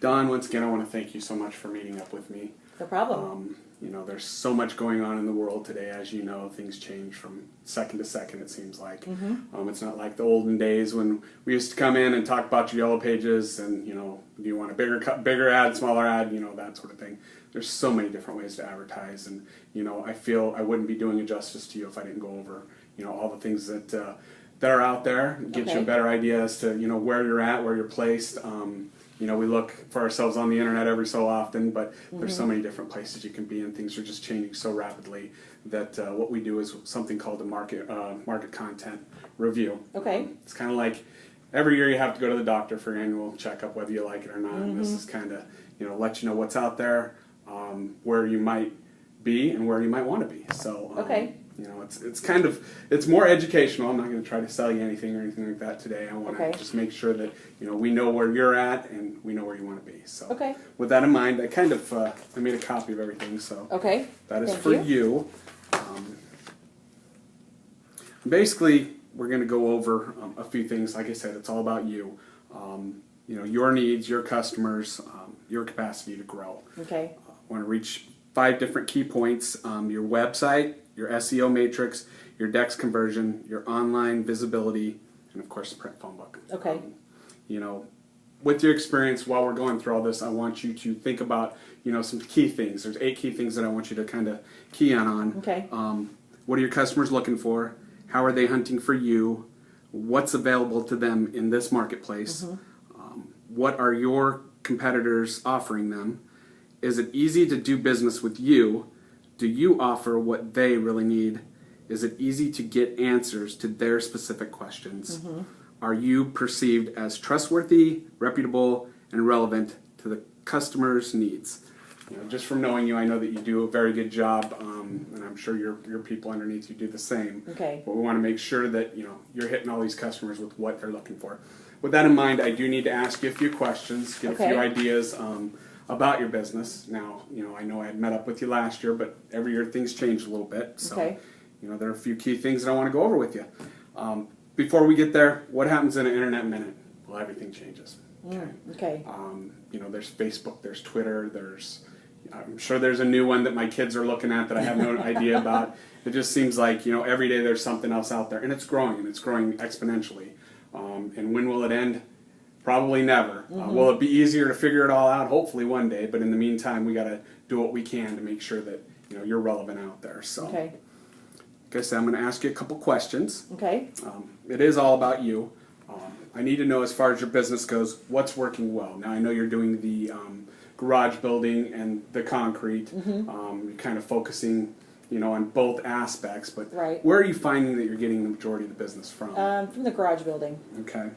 Don, once again, I want to thank you so much for meeting up with me. No problem. There's so much going on in the world today. As you know, things change from second to second, it seems like. It's not like the olden days when we used to come in and talk about your yellow pages and, do you want a bigger ad, smaller ad, that sort of thing. There's so many different ways to advertise, and, I feel I wouldn't be doing a justice to you if I didn't go over, all the things that are out there, get you a better idea as to, where you're at, where you're placed. We look for ourselves on the internet every so often, but there's so many different places you can be, and things are just changing so rapidly that what we do is something called a market content review. Okay. It's kind of like every year you have to go to the doctor for your annual checkup, whether you like it or not. And this is kind of, let you know what's out there, where you might be and where you might want to be. So, it's more educational. I'm not going to try to sell you anything or anything like that today. I want to just make sure that, we know where you're at and we know where you want to be. So with that in mind, I made a copy of everything. So that is for you. Basically, we're going to go over a few things. Like I said, it's all about you. Your needs, your customers, your capacity to grow. Okay. I want to reach 5 different key points. Your website, your SEO matrix, your DEX conversion, your online visibility, and of course the print phone book. Okay. With your experience while we're going through all this, I want you to think about, some key things. There's 8 key things that I want you to kind of key in on. Okay. What are your customers looking for? How are they hunting for you? What's available to them in this marketplace? What are your competitors offering them? Is it easy to do business with you? Do you offer what they really need? Is it easy to get answers to their specific questions? Are you perceived as trustworthy, reputable, and relevant to the customer's needs? Just from knowing you, I know that you do a very good job, and I'm sure your people underneath you do the same. Okay. But we want to make sure that you're hitting all these customers with what they're looking for. With that in mind, I do need to ask you a few questions, get a few ideas about your business. Now, I know I had met up with you last year, but every year things change a little bit. So, there are a few key things that I want to go over with you. Before we get there, what happens in an internet minute? Well, everything changes. Okay. There's Facebook, there's Twitter, I'm sure there's a new one that my kids are looking at that I have no idea about. It just seems like, every day there's something else out there, and it's growing exponentially. And when will it end? Probably never. Will it be easier to figure it all out? Hopefully one day, but in the meantime, we got to do what we can to make sure that, you're relevant out there. So, like I said, I'm going to ask you a couple questions. Okay. It is all about you. I need to know, as far as your business goes, what's working well. Now, I know you're doing the garage building and the concrete. You're kind of focusing, on both aspects, but where are you finding that you're getting the majority of the business from? From the garage building. Okay.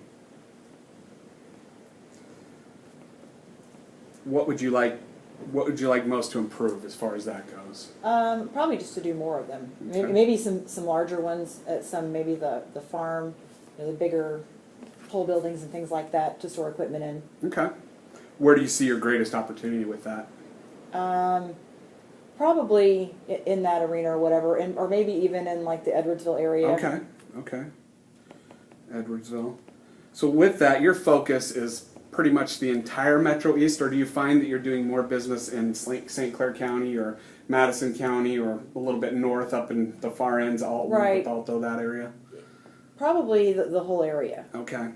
What would you like most to improve as far as that goes? Probably just to do more of them. Maybe some larger ones at maybe the farm, the bigger pole buildings and things like that to store equipment in. Okay. Where do you see your greatest opportunity with that? Probably in that arena or whatever, or maybe even in like the Edwardsville area. Okay. Edwardsville. So with that, your focus is pretty much the entire Metro East, or do you find that you're doing more business in St. Clair County or Madison County or a little bit north up in the far ends, Alto, that area? Probably the whole area. Okay.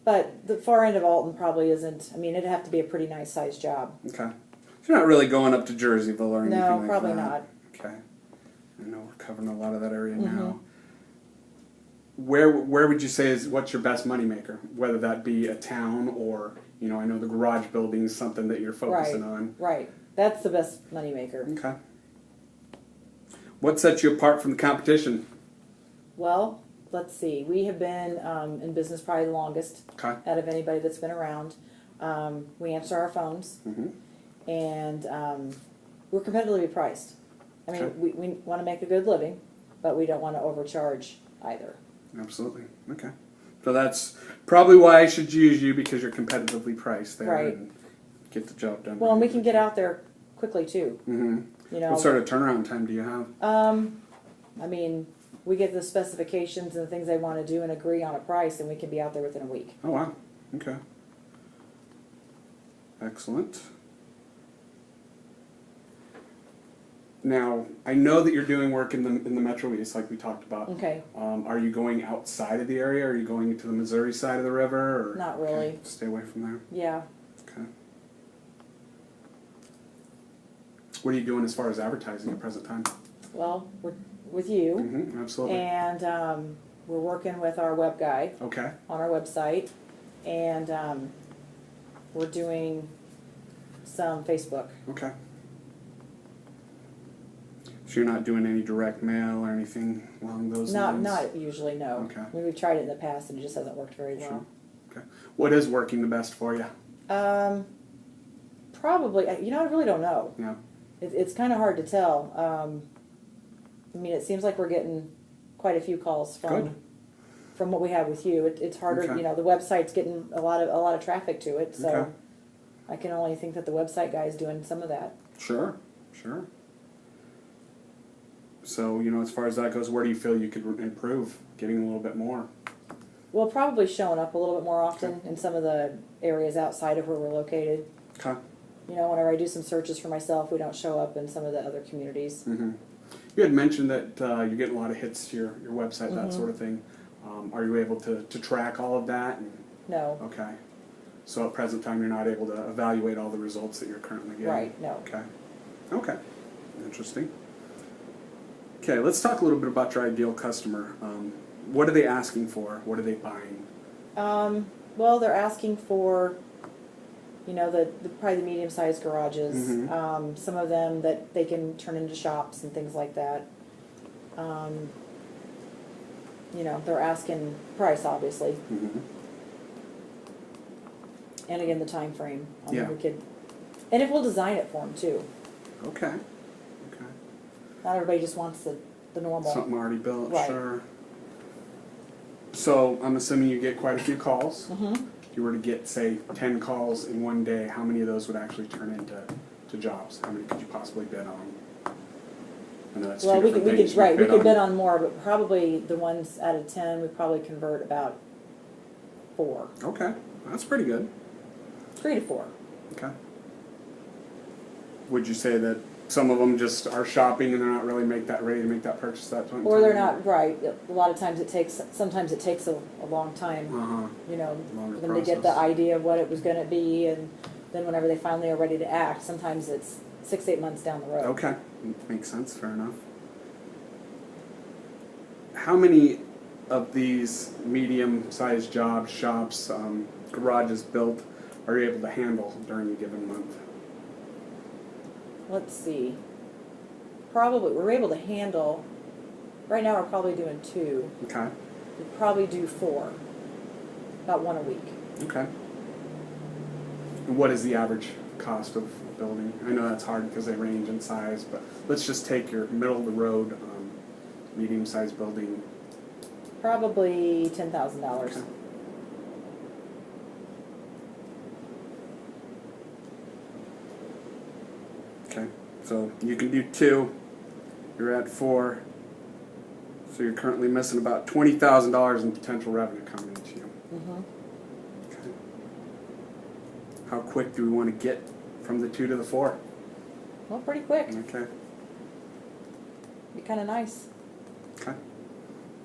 But the far end of Alton probably isn't. It'd have to be a pretty nice sized job. Okay. So you're not really going up to Jerseyville or anything like that? No, probably not. Okay. I know we're covering a lot of that area now. Where would you say what's your best moneymaker? Whether that be a town or, I know the garage building is something that you're focusing on. Right. That's the best moneymaker. Okay. What sets you apart from the competition? Well, let's see. We have been in business probably the longest out of anybody that's been around. We answer our phones, and we're competitively priced. We want to make a good living, but we don't want to overcharge either. Absolutely. Okay. So that's probably why I should use you, because you're competitively priced there and get the job done. Well, and we can get out there quickly too. What sort of turnaround time do you have? We get the specifications and the things they want to do and agree on a price, and we can be out there within a week. Oh, wow. Okay. Excellent. Now, I know that you're doing work in the Metro East, like we talked about. Okay. Are you going outside of the area? Are you going to the Missouri side of the river? Or, Not really. okay, stay away from there. Yeah. Okay. What are you doing as far as advertising at present time? Well, we're with you. Mm-hmm, absolutely. And we're working with our web guy. Okay. On our website, and we're doing some Facebook. Okay. So you're not doing any direct mail or anything along those lines? Not usually, no. Okay. I mean, we've tried it in the past, and it just hasn't worked very well. Sure. Okay. What is working the best for you? Probably, I really don't know. Yeah. It's kind of hard to tell. I mean, it seems like we're getting quite a few calls from what we have with you. It's harder, Okay. The website's getting a lot of traffic to it, so Okay. I can only think that the website guy is doing some of that. Sure. So, as far as that goes, where do you feel you could improve, getting a little bit more? Well, probably showing up a little bit more often in some of the areas outside of where we're located. Okay. Whenever I do some searches for myself, we don't show up in some of the other communities. Mm-hmm. You had mentioned that you're getting a lot of hits to your website, that sort of thing. Are you able to track all of that? No. Okay. So at present time, you're not able to evaluate all the results that you're currently getting? Right, no. Okay. Interesting. Okay, let's talk a little bit about your ideal customer. What are they asking for? What are they buying? Well, they're asking for, probably the medium-sized garages. Mm-hmm. Some of them that they can turn into shops and things like that. They're asking price, obviously. Mm-hmm. And again, the time frame. Yeah. And if we'll design it for them, too. Okay. Not everybody just wants the normal. Something already built, right. Sure. So I'm assuming you get quite a few calls. Mm-hmm. If you were to get, say, 10 calls in one day, how many of those would actually turn into jobs? How many could you possibly bid on? I know that's well, two we different could things. we could bid on more, but probably the ones out of 10 we probably convert about 4. Okay, that's pretty good. 3 to 4. Okay. Would you say that some of them just are shopping and they're not really ready to make that purchase that point? Or they're not right. A lot of times sometimes it takes a long time. Longer for them to get the idea of what it was going to be, and then whenever they finally are ready to act, sometimes it's 6-8 months down the road. Okay, makes sense. Fair enough. How many of these medium-sized jobs, shops, garages built are you able to handle during a given month? Let's see. Probably we're able to handle. Right now, we're probably doing 2. Okay. We'd probably do 4. About 1 a week. Okay. And what is the average cost of a building? I know that's hard because they range in size, but let's just take your middle-of-the-road, medium-sized building. Probably $10,000. Okay. Okay, so you can do 2. You're at 4. So you're currently missing about $20,000 in potential revenue coming into you. Mm-hmm. Okay. How quick do we want to get from the 2 to the 4? Well, pretty quick. Okay. Be kind of nice. Okay.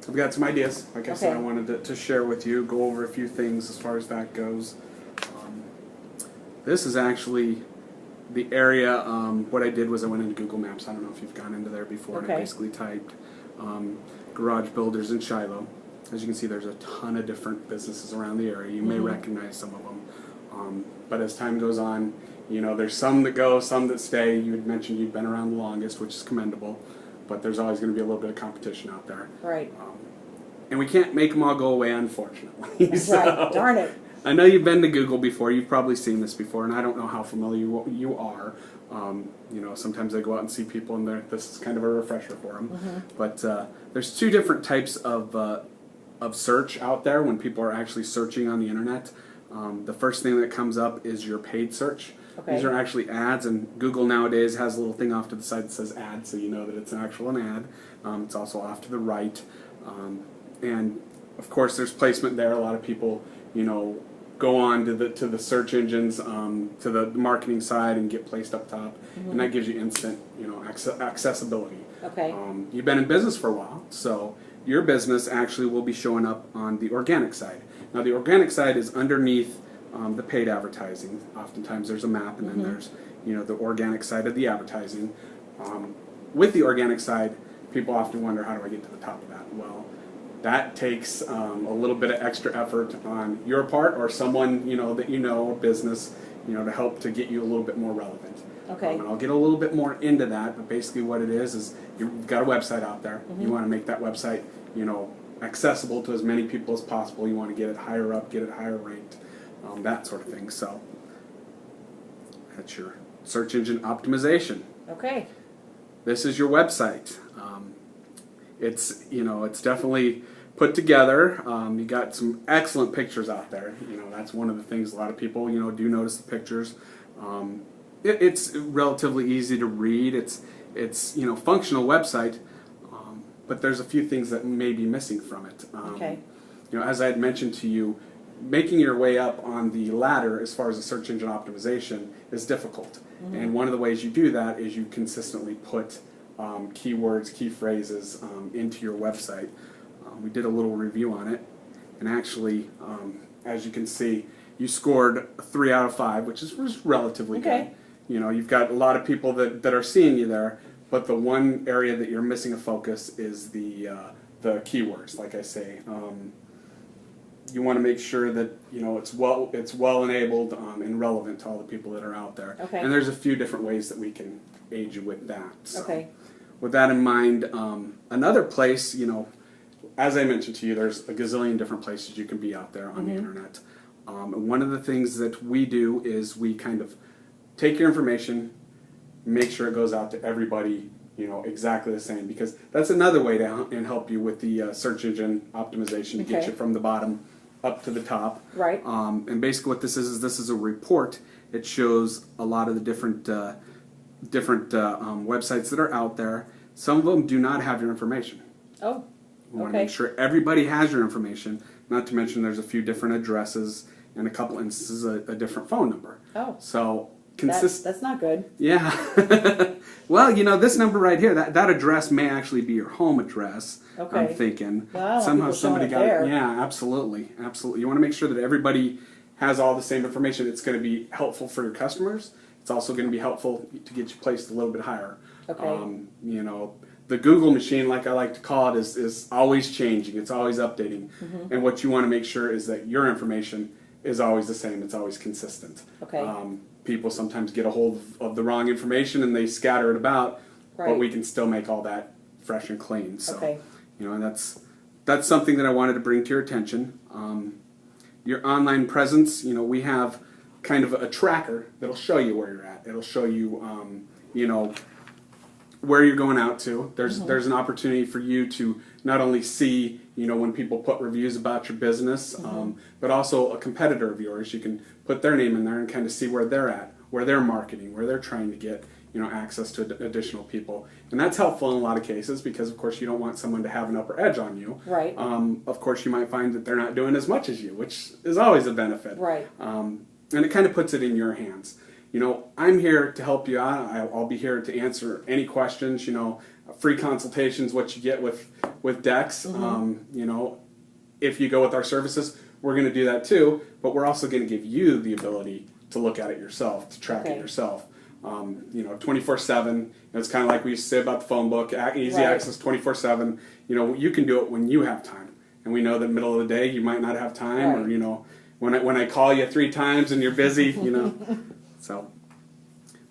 I've got some ideas. Like I said, I wanted to share with you, go over a few things as far as that goes. This is actually the area. What I did was I went into Google Maps. I don't know if you've gone into there before. And I basically typed garage builders in Shiloh. As you can see, there's a ton of different businesses around the area. You may recognize some of them. But as time goes on, there's some that go, some that stay. You had mentioned you'd been around the longest, which is commendable. But there's always going to be a little bit of competition out there. Right. And we can't make them all go away, unfortunately. So, right. Darn it. I know you've been to Google before. You've probably seen this before, and I don't know how familiar you are. Sometimes I go out and see people, and this is kind of a refresher for them. Mm-hmm. But there's 2 different types of search out there when people are actually searching on the internet. The first thing that comes up is your paid search. Okay. These are actually ads, and Google nowadays has a little thing off to the side that says ad, so you know that it's an ad. It's also off to the right. And, of course, there's placement there. A lot of people, go on to the search engines, to the marketing side, and get placed up top, and that gives you instant, accessibility. Okay. You've been in business for a while, so your business actually will be showing up on the organic side. Now, the organic side is underneath the paid advertising. Oftentimes, there's a map, and then there's the organic side of the advertising. With the organic side, people often wonder, how do I get to the top of that? Well, that takes a little bit of extra effort on your part, or someone that a business, to help to get you a little bit more relevant. Okay. And I'll get a little bit more into that, but basically what it is you've got a website out there. You want to make that website, accessible to as many people as possible. You want to get it higher up, get it higher ranked, that sort of thing. So that's your search engine optimization. Okay. This is your website. It's definitely put together. You got some excellent pictures out there. That's one of the things a lot of people do notice the pictures. It's relatively easy to read. It's functional website, but there's a few things that may be missing from it. Okay. As I had mentioned to you, making your way up on the ladder as far as the search engine optimization is difficult. And one of the ways you do that is you consistently put keywords, key phrases into your website. We did a little review on it, and actually, as you can see, you scored a 3 out of 5, which is relatively good. You've got a lot of people that are seeing you there, but the one area that you're missing a focus is the keywords. Like I say, you want to make sure that it's well enabled and relevant to all the people that are out there. Okay. And there's a few different ways that we can aid you with that. So, Okay. with that in mind, another place, as I mentioned to you, there's a gazillion different places you can be out there on the internet. And one of the things that we do is we kind of take your information, make sure it goes out to everybody, exactly the same, because that's another way to help you with the search engine optimization to get you from the bottom up to the top. Right. And basically what this is a report. It shows a lot of the different websites that are out there. Some of them do not have your information. Oh. We want to make sure everybody has your information. Not to mention there's a few different addresses and a couple instances a different phone number. Oh. So that's not good. Yeah. Well, this number right here, that address may actually be your home address. Okay. I'm thinking. Well, somehow somebody got there. it. Yeah, absolutely. Absolutely. You want to make sure that everybody has all the same information. It's going to be helpful for your customers. It's also going to be helpful to get you placed a little bit higher. Okay. The Google machine, like I like to call it, is always changing. It's always updating. And what you want to make sure is that your information is always the same. It's always consistent. Okay. People sometimes get a hold of the wrong information and they scatter it about, but we can still make all that fresh and clean. So, Okay. And that's something that I wanted to bring to your attention. Your online presence, we have kind of a tracker that'll show you where you're at. It'll show you, where you're going out to. There's an opportunity for you to not only see, when people put reviews about your business, but also a competitor of yours. You can put their name in there and kind of see where they're at, where they're marketing, where they're trying to get, access to additional people. And that's helpful in a lot of cases because, of course, you don't want someone to have an upper edge on you. Right. Of course, you might find that they're not doing as much as you, which is always a benefit. Right. And it kind of puts it in your hands. I'm here to help you out. I'll be here to answer any questions. Free consultations, what you get with Dex. If you go with our services, we're going to do that too. But we're also going to give you the ability to look at it yourself, to track it yourself. 24/7. It's kind of like we used to say about the phone book, easy access 24/7. You can do it when you have time. And we know that middle of the day you might not have time, or when I call you 3 times and you're busy, So,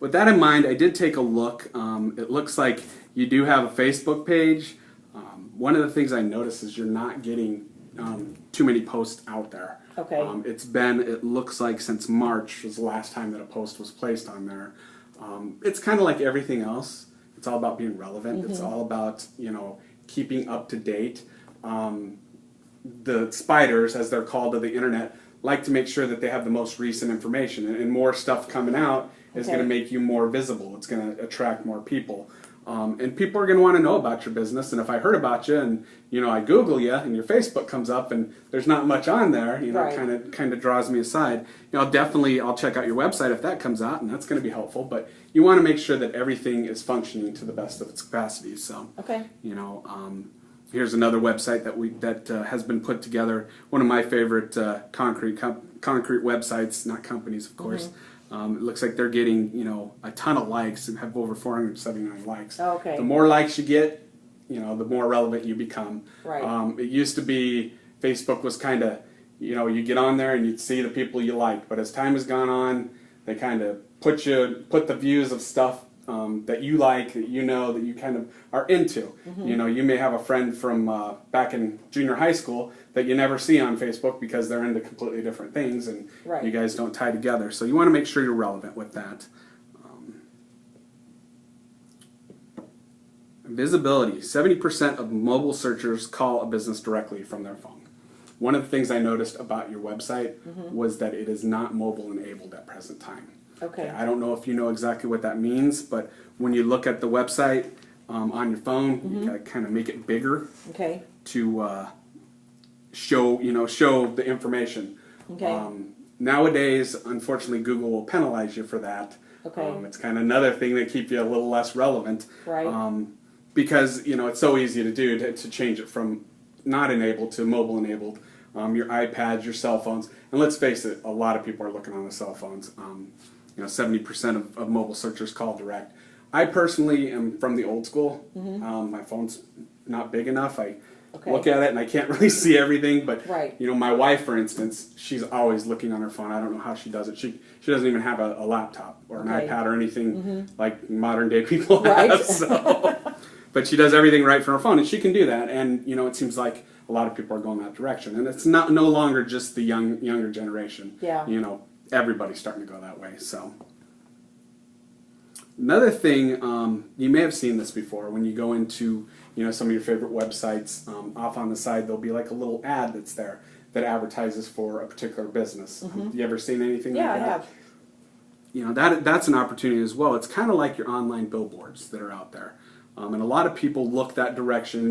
with that in mind, I did take a look. It looks like you do have a Facebook page. One of the things I noticed is you're not getting too many posts out there. Okay. It looks like since March was the last time that a post was placed on there. It's kind of like everything else. It's all about being relevant. It's all about, keeping up to date. The spiders, as they're called to the internet, like to make sure that they have the most recent information, and more stuff coming out is going to make you more visible. It's going to attract more people. And people are going to want to know about your business. And if I heard about you and, I Google you and your Facebook comes up and there's not much on there, right. kind of draws me aside. I'll check out your website if that comes out, and that's going to be helpful. But you want to make sure that everything is functioning to the best of its capacity. So, okay. Here's another website that has been put together. One of my favorite concrete websites, not companies, of course. It looks like they're getting, a ton of likes and have over 479 likes. Oh, okay. The more likes you get, the more relevant you become. Right. It used to be Facebook was kind of, you get on there and you'd see the people you like. But as time has gone on, they kind of put the views of stuff that you like, that that you kind of are into. You may have a friend from back in junior high school that you never see on Facebook because they're into completely different things and right. you guys don't tie together. So you want to make sure you're relevant with that. Visibility. 70% of mobile searchers call a business directly from their phone. One of the things I noticed about your website was that it is not mobile enabled at present time. Okay. I don't know if you know exactly what that means, but when you look at the website on your phone, you gotta kind of make it bigger to show the information. Okay. Nowadays, unfortunately, Google will penalize you for that. Okay. It's kind of another thing that keep you a little less relevant. Right. Because it's so easy to do to change it from not enabled to mobile enabled. Your iPads, your cell phones, and let's face it, a lot of people are looking on the cell phones. 70% of mobile searchers call direct. I personally am from the old school. My phone's not big enough. I look at it and I can't really see everything. But right. My wife, for instance, she's always looking on her phone. I don't know how she does it. She doesn't even have a laptop or an iPad or anything like modern day people have. So. But she does everything right from her phone, and she can do that. And it seems like a lot of people are going that direction, and it's no longer just the younger generation. Yeah. Everybody's starting to go that way. So another thing, you may have seen this before when you go into some of your favorite websites. Off on the side, there'll be like a little ad that's there that advertises for a particular business. You ever seen anything like that? Yeah, I have. That's an opportunity as well. It's kind of like your online billboards that are out there. And a lot of people look that direction.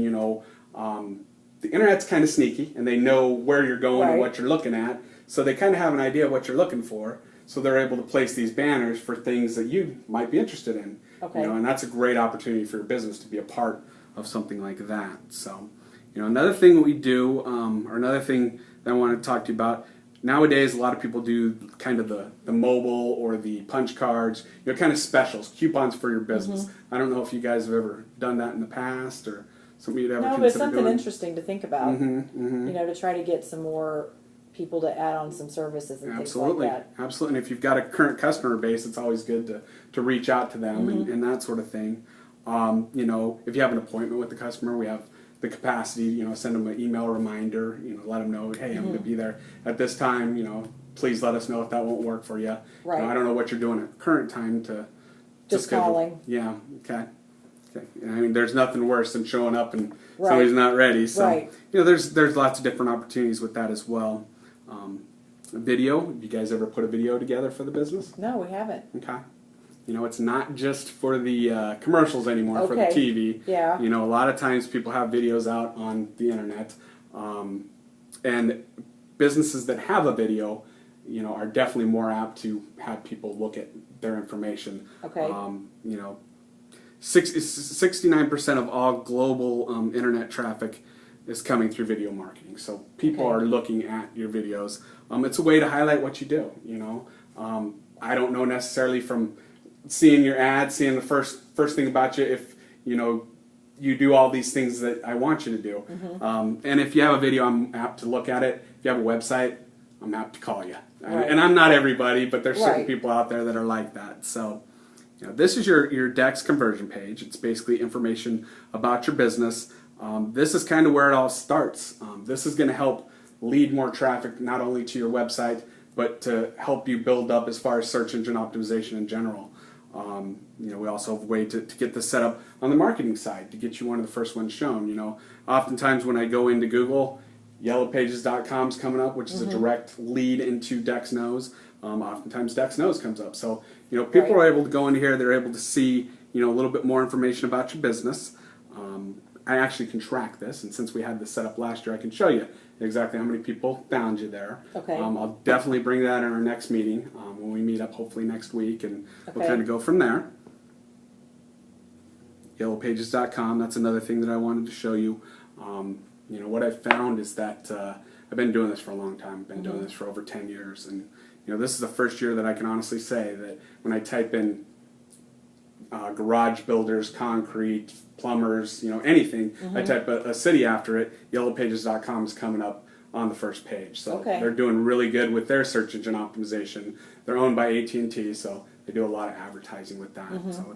The internet's kind of sneaky, and they know where you're going and what you're looking at, so they kind of have an idea of what you're looking for, so they're able to place these banners for things that you might be interested in. Okay. And that's a great opportunity for your business to be a part of something like that. So, another thing we do, or another thing that I want to talk to you about, nowadays a lot of people do kind of the mobile or the punch cards, kind of specials, coupons for your business. I don't know if you guys have ever done that in the past or something you'd ever consider doing. No, but it's something interesting to think about. To try to get some more people to add on some services and things like that. Absolutely. And if you've got a current customer base, it's always good to reach out to them and that sort of thing. If you have an appointment with the customer, we have the capacity, send them an email reminder, let them know, hey, I'm going to be there at this time, please let us know if that won't work for you. Right. I don't know what you're doing at current time to just schedule. Calling. Yeah, okay. There's nothing worse than showing up and somebody's not ready. So, there's lots of different opportunities with that as well. Video, have you guys ever put a video together for the business? No, we haven't. Okay. It's not just for the commercials anymore, for the TV. Yeah. A lot of times people have videos out on the internet. And businesses that have a video, are definitely more apt to have people look at their information. Okay. 69% of all global internet traffic is coming through video marketing. So people are looking at your videos. It's a way to highlight what you do, I don't know necessarily from seeing your ad, seeing the first thing about you, if you do all these things that I want you to do. And if you have a video, I'm apt to look at it. If you have a website, I'm apt to call you. And I'm not everybody, but there's certain people out there that are like that. So, this is your Dex conversion page. It's basically information about your business. This is kind of where it all starts. This is going to help lead more traffic, not only to your website, but to help you build up as far as search engine optimization in general. We also have a way to get this set up on the marketing side to get you one of the first ones shown. Oftentimes when I go into Google, yellowpages.com is coming up, which is a direct lead into Dex Knows. Oftentimes Dex Knows comes up. So, people are able to go into here, they're able to see, a little bit more information about your business. I actually can track this, and since we had this set up last year, I can show you exactly how many people found you there. Okay. I'll definitely bring that in our next meeting when we meet up, hopefully next week, and we'll kind of go from there. Yellowpages.com, that's another thing that I wanted to show you. What I found is that I've been doing this for a long time. I've been doing this for over 10 years, and this is the first year that I can honestly say that when I type in garage builders, concrete, plumbers, anything, I type a city after it, yellowpages.com is coming up on the first page. So they're doing really good with their search engine optimization. They're owned by AT&T, so they do a lot of advertising with that. So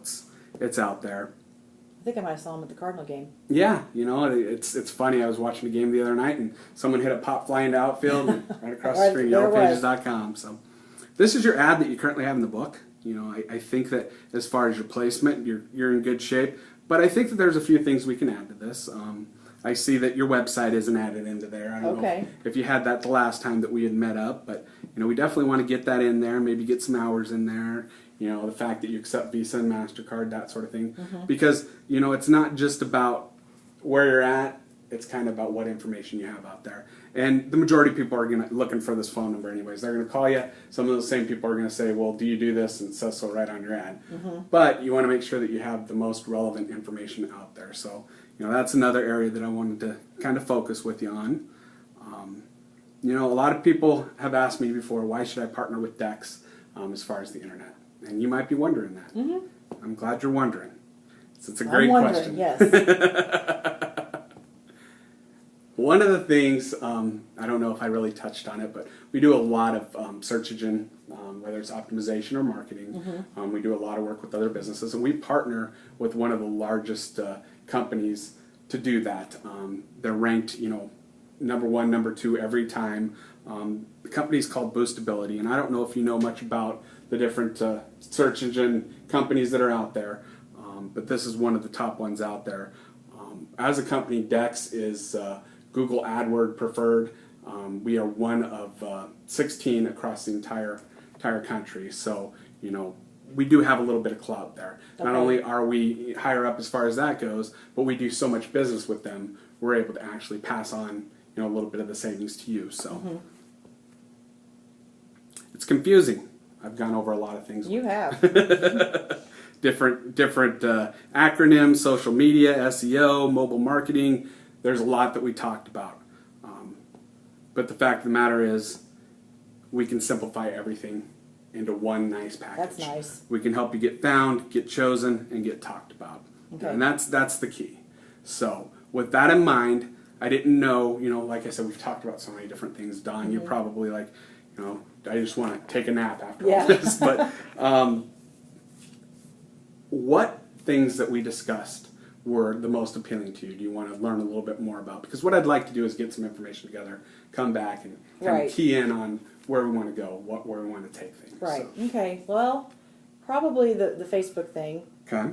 it's out there. I think I might have saw him at the Cardinal game. Yeah, it's funny. I was watching a game the other night, and someone hit a pop fly into outfield and right across the street, yellowpages.com. So this is your ad that you currently have in the book. I think that as far as your placement, you're in good shape. But I think that there's a few things we can add to this. I see that your website isn't added into there. I don't know if you had that the last time that we had met up, but we definitely want to get that in there. Maybe get some hours in there. The fact that you accept Visa and MasterCard, that sort of thing. Because it's not just about where you're at. It's kind of about what information you have out there. And the majority of people are looking for this phone number anyways. They're going to call you. Some of those same people are going to say, well, do you do this? And it says so right on your ad. But you want to make sure that you have the most relevant information out there. So, that's another area that I wanted to kind of focus with you on. A lot of people have asked me before, why should I partner with Dex as far as the internet? And you might be wondering that. I'm glad you're wondering. It's a great question. Yes. One of the things, I don't know if I really touched on it, but we do a lot of search engine, whether it's optimization or marketing. We do a lot of work with other businesses, and we partner with one of the largest companies to do that. They're ranked, number 1, number 2 every time. The company is called Boostability, and I don't know if you know much about the different search engine companies that are out there, but this is one of the top ones out there. As a company, Dex is Google AdWord preferred. We are one of 16 across the entire country. So, we do have a little bit of clout there. Not only are we higher up as far as that goes, but we do so much business with them, we're able to actually pass on, a little bit of the savings to you. So it's confusing. I've gone over a lot of things. You have. different acronyms, social media, SEO, mobile marketing. There's a lot that we talked about. But the fact of the matter is, we can simplify everything into one nice package. That's nice. We can help you get found, get chosen, and get talked about. Okay. And that's the key. So with that in mind, I didn't know, like I said, we've talked about so many different things. Don, you're probably like, I just want to take a nap after all this. But what things that we discussed were the most appealing to you? Do you want to learn a little bit more about? Because what I'd like to do is get some information together, come back, and kind of key in on where we want to go, where we want to take things. Right. So. Okay. Well, probably the Facebook thing. Okay.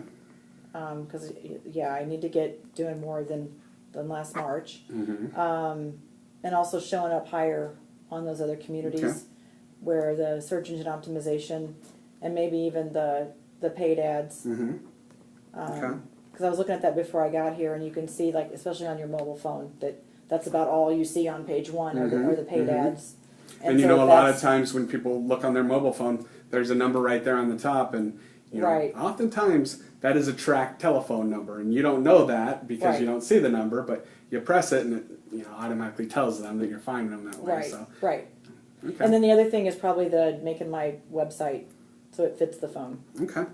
Because I need to get doing more than last March. And also showing up higher on those other communities where the search engine optimization and maybe even the paid ads. Because I was looking at that before I got here, and you can see, like, especially on your mobile phone, that's about all you see on page 1 are the paid ads. And so a lot of times when people look on their mobile phone, there's a number right there on the top, and oftentimes that is a tracked telephone number, and you don't know that because you don't see the number, but you press it, and it automatically tells them that you're finding them that way. Right. And then the other thing is probably making my website so it fits the phone. Okay.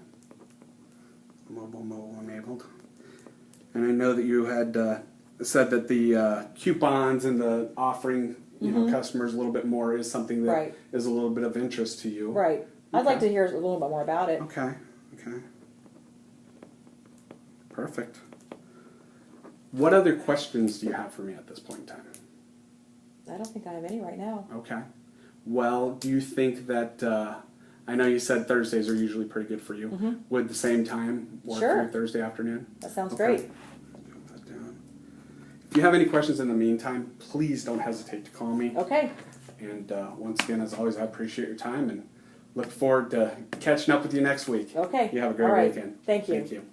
Mobile enabled. And I know that you had said that the coupons and the offering customers a little bit more is something that is a little bit of interest to you. Right. I'd like to hear a little bit more about it. Okay. Perfect. What other questions do you have for me at this point in time? I don't think I have any right now. Okay. Well, do you think that... I know you said Thursdays are usually pretty good for you. Would the same time work for you Thursday afternoon? That sounds great. Put that down. If you have any questions in the meantime, please don't hesitate to call me. Okay. And once again, as always, I appreciate your time, and look forward to catching up with you next week. Okay. You have a great All right. weekend. Thank you. Thank you.